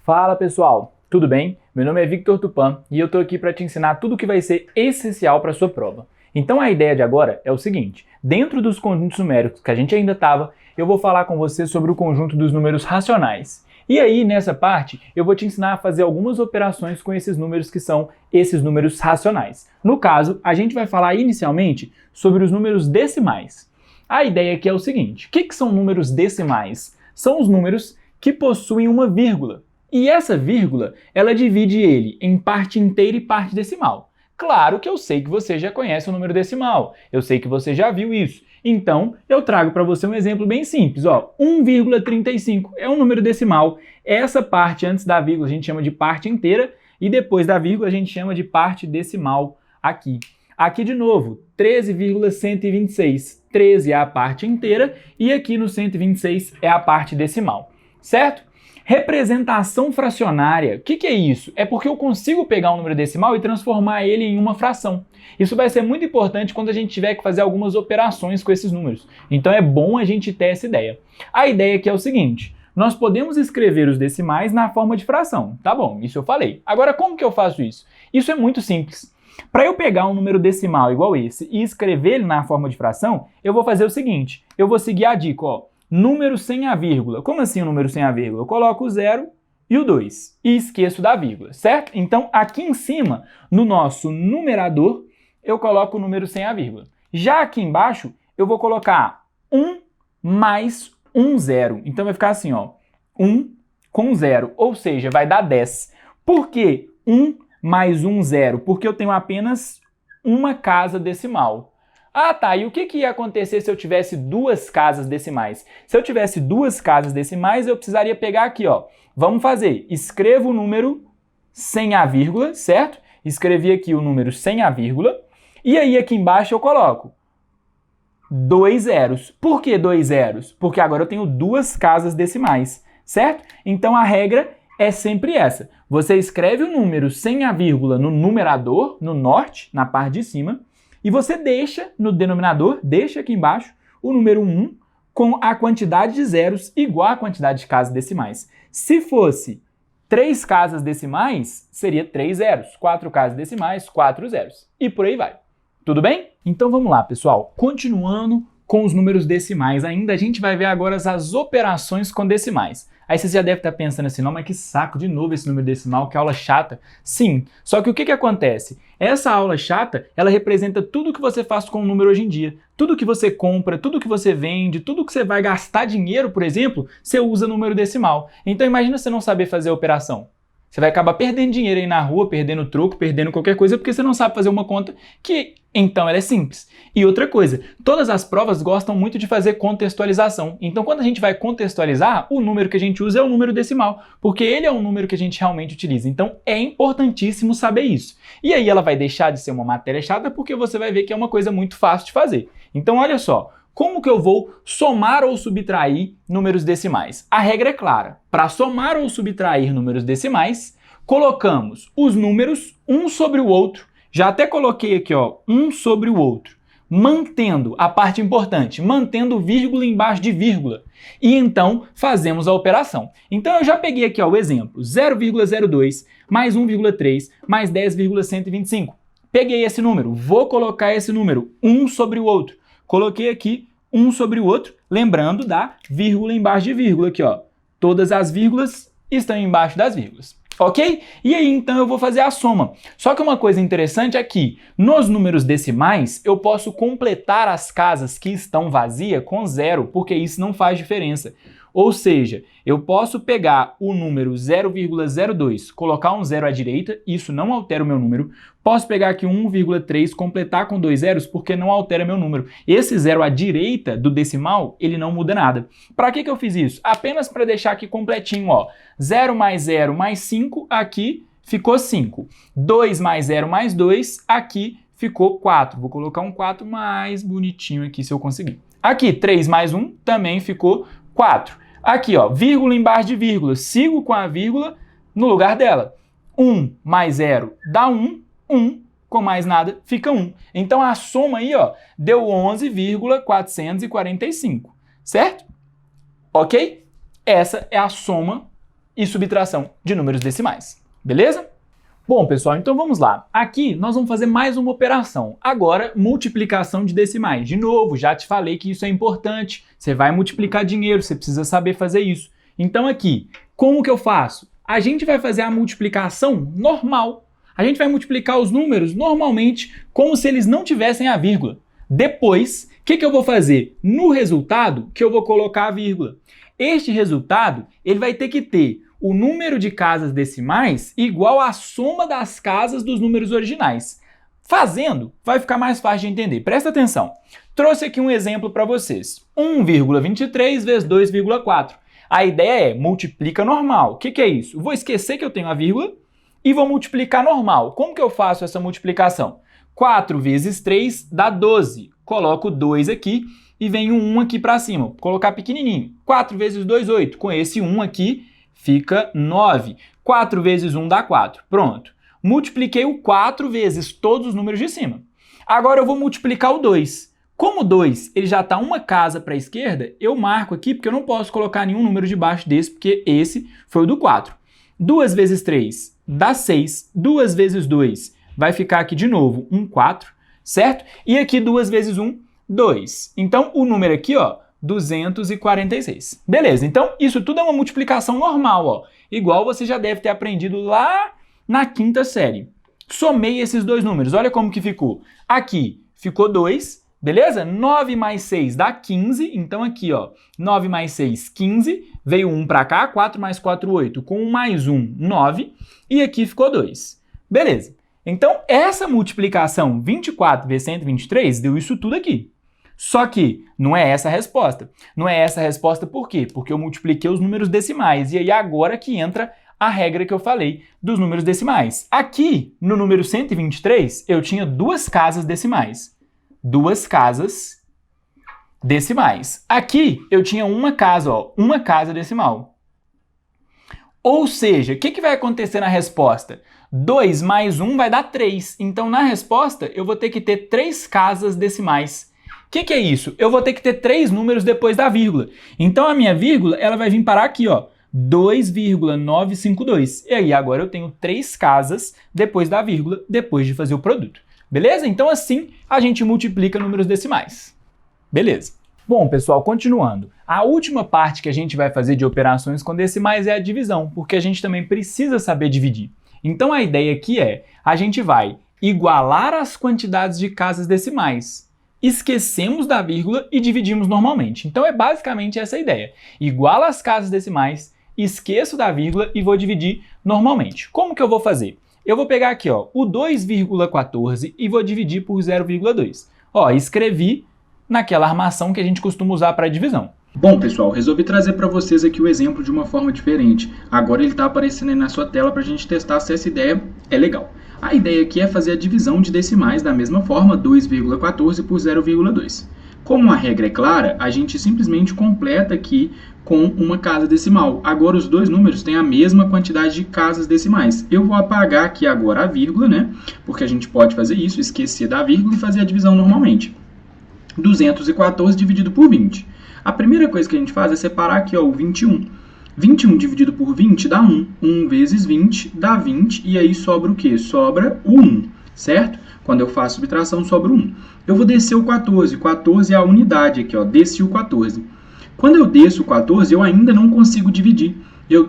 Fala pessoal, tudo bem? Meu nome é Victor Tupã e eu tô aqui para te ensinar tudo o que vai ser essencial para sua prova. Então a ideia de agora é o seguinte, dentro dos conjuntos numéricos que a gente ainda estava, eu vou falar com você sobre o conjunto dos números racionais. E aí, nessa parte, eu vou te ensinar a fazer algumas operações com esses números que são esses números racionais. No caso, a gente vai falar inicialmente sobre os números decimais. A ideia aqui é o seguinte, o que são números decimais? São os números que possuem uma vírgula. E essa vírgula, ela divide ele em parte inteira e parte decimal. Claro que eu sei que você já conhece o número decimal, eu sei que você já viu isso. Então, eu trago para você um exemplo bem simples, ó, 1,35 é um número decimal. Essa parte antes da vírgula a gente chama de parte inteira e depois da vírgula a gente chama de parte decimal aqui. Aqui de novo, 13,126. 13 é a parte inteira e aqui no 126 é a parte decimal, certo? Representação fracionária, o que é isso? É porque eu consigo pegar um número decimal e transformar ele em uma fração. Isso vai ser muito importante quando a gente tiver que fazer algumas operações com esses números. Então é bom a gente ter essa ideia. A ideia aqui é o seguinte, nós podemos escrever os decimais na forma de fração. Tá bom, isso eu falei. Agora como que eu faço isso? Isso é muito simples. Para eu pegar um número decimal igual esse e escrever ele na forma de fração, eu vou fazer o seguinte, eu vou seguir a dica, ó. Número sem a vírgula. Como assim o número sem a vírgula? Eu coloco o 0 e o 2 e esqueço da vírgula, certo? Então, aqui em cima, no nosso numerador, eu coloco o número sem a vírgula. Já aqui embaixo, eu vou colocar 1 mais um zero. Então, vai ficar assim, ó, 1 com 0, ou seja, vai dar 10. Por que 1 mais um zero? Porque eu tenho apenas uma casa decimal. Ah, tá. E o que ia acontecer se eu tivesse duas casas decimais? Se eu tivesse duas casas decimais, eu precisaria pegar aqui, ó. Vamos fazer. Escrevo o número sem a vírgula, certo? Escrevi aqui o número sem a vírgula. E aí aqui embaixo eu coloco 2 zeros. Por que 2 zeros? Porque agora eu tenho duas casas decimais, certo? Então a regra é sempre essa. Você escreve o número sem a vírgula no numerador, no norte, na parte de cima, e você deixa no denominador, deixa aqui embaixo, o número 1 com a quantidade de zeros igual à quantidade de casas decimais. Se fosse 3 casas decimais, seria 3 zeros. 4 casas decimais, 4 zeros. E por aí vai. Tudo bem? Então vamos lá, pessoal. Continuando com os números decimais ainda, a gente vai ver agora as operações com decimais. Aí você já deve estar pensando assim, não, mas que saco, de novo esse número decimal, que aula chata. Sim, só que o que acontece? Essa aula chata, ela representa tudo que você faz com o número hoje em dia. Tudo que você compra, tudo que você vende, tudo que você vai gastar dinheiro, por exemplo, você usa número decimal. Então imagina você não saber fazer a operação. Você vai acabar perdendo dinheiro aí na rua, perdendo troco, perdendo qualquer coisa, porque você não sabe fazer uma conta que, então, ela é simples. E outra coisa, todas as provas gostam muito de fazer contextualização. Então, quando a gente vai contextualizar, o número que a gente usa é o número decimal, porque ele é o número que a gente realmente utiliza. Então, é importantíssimo saber isso. E aí ela vai deixar de ser uma matéria chata, porque você vai ver que é uma coisa muito fácil de fazer. Então, olha só. Como que eu vou somar ou subtrair números decimais? A regra é clara. Para somar ou subtrair números decimais, colocamos os números um sobre o outro. Já até coloquei aqui, ó, um sobre o outro. Mantendo a parte importante, mantendo vírgula embaixo de vírgula. E então fazemos a operação. Então eu já peguei aqui, ó, o exemplo. 0,02 mais 1,3 mais 10,125. Peguei esse número, vou colocar esse número um sobre o outro. Coloquei aqui um sobre o outro, lembrando da vírgula embaixo de vírgula aqui, ó. Todas as vírgulas estão embaixo das vírgulas, ok? E aí, então, eu vou fazer a soma. Só que uma coisa interessante é que, nos números decimais, eu posso completar as casas que estão vazias com zero, porque isso não faz diferença. Ou seja, eu posso pegar o número 0,02, colocar um zero à direita, isso não altera o meu número. Posso pegar aqui 1,3, completar com 2 zeros, porque não altera meu número. Esse zero à direita do decimal, ele não muda nada. Para que eu fiz isso? Apenas para deixar aqui completinho, ó. 0 mais 5, aqui ficou 5. 2 mais 0 mais 2, aqui ficou 4. Vou colocar um 4 mais bonitinho aqui, se eu conseguir. Aqui, 3 mais 1, também ficou 4. Aqui, ó, vírgula embaixo de vírgula, sigo com a vírgula no lugar dela. 1 mais 0 dá 1, 1 com mais nada fica 1. Então a soma aí, ó, deu 11,445, certo? Ok? Essa é a soma e subtração de números decimais. Beleza? Bom, pessoal, então vamos lá. Aqui nós vamos fazer mais uma operação. Agora, multiplicação de decimais. De novo, já te falei que isso é importante. Você vai multiplicar dinheiro, você precisa saber fazer isso. Então aqui, como que eu faço? A gente vai fazer a multiplicação normal. A gente vai multiplicar os números normalmente, como se eles não tivessem a vírgula. Depois, o que eu vou fazer? No resultado, que eu vou colocar a vírgula. Este resultado, ele vai ter que ter o número de casas decimais igual à soma das casas dos números originais. Fazendo, vai ficar mais fácil de entender. Presta atenção. Trouxe aqui um exemplo para vocês. 1,23 vezes 2,4. A ideia é multiplica normal. O que é isso? Vou esquecer que eu tenho a vírgula e vou multiplicar normal. Como que eu faço essa multiplicação? 4 vezes 3 dá 12. Coloco 2 aqui e vem um 1 aqui para cima. Vou colocar pequenininho. 4 vezes 2, 8. Com esse 1 aqui, fica 9. 4 vezes 1 dá 4. Pronto. Multipliquei o 4 vezes todos os números de cima. Agora eu vou multiplicar o 2. Como o 2 ele já está uma casa para a esquerda, eu marco aqui porque eu não posso colocar nenhum número debaixo desse, porque esse foi o do 4. 2 vezes 3 dá 6. 2 vezes 2 vai ficar aqui de novo um 4, certo? E aqui 2 vezes 1, 2. Então o número aqui, ó, 246. Beleza, então isso tudo é uma multiplicação normal, ó. Igual você já deve ter aprendido lá na quinta série. Somei esses dois números, olha como que ficou. Aqui ficou 2, beleza? 9 mais 6 dá 15, então aqui, ó, 9 mais 6, 15. Veio 1 para cá, 4 mais 4, 8. Com 1 mais 1, 9. E aqui ficou 2. Beleza. Então essa multiplicação 24 vezes 123 deu isso tudo aqui. Só que não é essa a resposta. Não é essa a resposta por quê? Porque eu multipliquei os números decimais. E aí agora que entra a regra que eu falei dos números decimais. Aqui, no número 123, eu tinha duas casas decimais. Duas casas decimais. Aqui, eu tinha uma casa, ó, uma casa decimal. Ou seja, o que vai acontecer na resposta? 2 mais 1 vai dar 3. Então, na resposta, eu vou ter que ter 3 casas decimais. O que é isso? Eu vou ter que ter 3 números depois da vírgula. Então, a minha vírgula ela vai vir parar aqui, ó, 2,952. E aí, agora eu tenho 3 casas depois da vírgula, depois de fazer o produto. Beleza? Então, assim, a gente multiplica números decimais. Beleza. Bom, pessoal, continuando. A última parte que a gente vai fazer de operações com decimais é a divisão, porque a gente também precisa saber dividir. Então, a ideia aqui é, a gente vai igualar as quantidades de casas decimais. Esquecemos da vírgula e dividimos normalmente. Então é basicamente essa a ideia. Igualo as casas decimais, esqueço da vírgula e vou dividir normalmente. Como que eu vou fazer? Eu vou pegar aqui, ó, o 2,14 e vou dividir por 0,2. Ó, escrevi naquela armação que a gente costuma usar para divisão. Bom, pessoal, resolvi trazer para vocês aqui o exemplo de uma forma diferente. Agora ele está aparecendo aí na sua tela para a gente testar se essa ideia é legal. A ideia aqui é fazer a divisão de decimais da mesma forma, 2,14 por 0,2. Como a regra é clara, a gente simplesmente completa aqui com uma casa decimal. Agora os dois números têm a mesma quantidade de casas decimais. Eu vou apagar aqui agora a vírgula, né? Porque a gente pode fazer isso, esquecer da vírgula e fazer a divisão normalmente. 214 dividido por 20. A primeira coisa que a gente faz é separar aqui, ó, o 21. 21 dividido por 20 dá 1. 1 vezes 20 dá 20. E aí sobra o quê? Sobra o 1, certo? Quando eu faço subtração, sobra o 1. Eu vou descer o 14. 14 é a unidade aqui, ó. Desci o 14. Quando eu desço o 14, eu ainda não consigo dividir.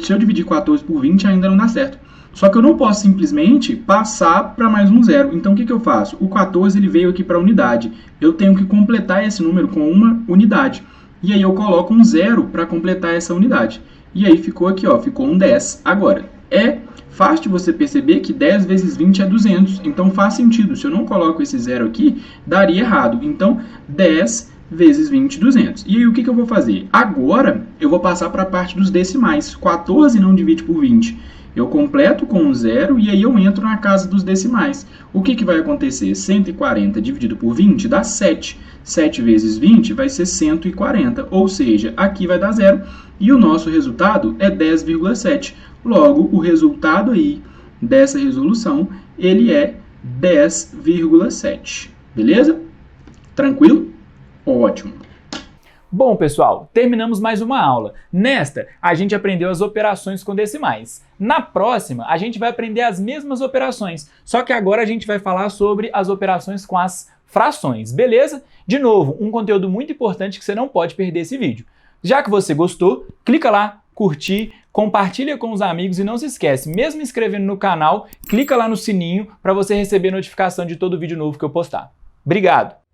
Se eu dividir 14 por 20, ainda não dá certo. Só que eu não posso simplesmente passar para mais um zero. Então, o que eu faço? O 14 ele veio aqui para a unidade. Eu tenho que completar esse número com uma unidade. E aí eu coloco um zero para completar essa unidade. E aí ficou aqui, ó, ficou um 10. Agora, é fácil de você perceber que 10 vezes 20 é 200. Então, faz sentido. Se eu não coloco esse zero aqui, daria errado. Então, 10 vezes 20, 200. E aí, o que eu vou fazer? Agora, eu vou passar para a parte dos decimais. 14 não divide por 20. Eu completo com um zero e aí eu entro na casa dos decimais. O que vai acontecer? 140 dividido por 20 dá 7. 7 vezes 20 vai ser 140. Ou seja, aqui vai dar zero. E o nosso resultado é 10,7. Logo, o resultado aí dessa resolução, ele é 10,7. Beleza? Tranquilo? Ótimo. Bom, pessoal, terminamos mais uma aula. Nesta, a gente aprendeu as operações com decimais. Na próxima, a gente vai aprender as mesmas operações, só que agora a gente vai falar sobre as operações com as frações, beleza? De novo, um conteúdo muito importante que você não pode perder esse vídeo. Já que você gostou, clica lá, curtir, compartilha com os amigos e não se esquece, mesmo inscrevendo no canal, clica lá no sininho para você receber notificação de todo vídeo novo que eu postar. Obrigado!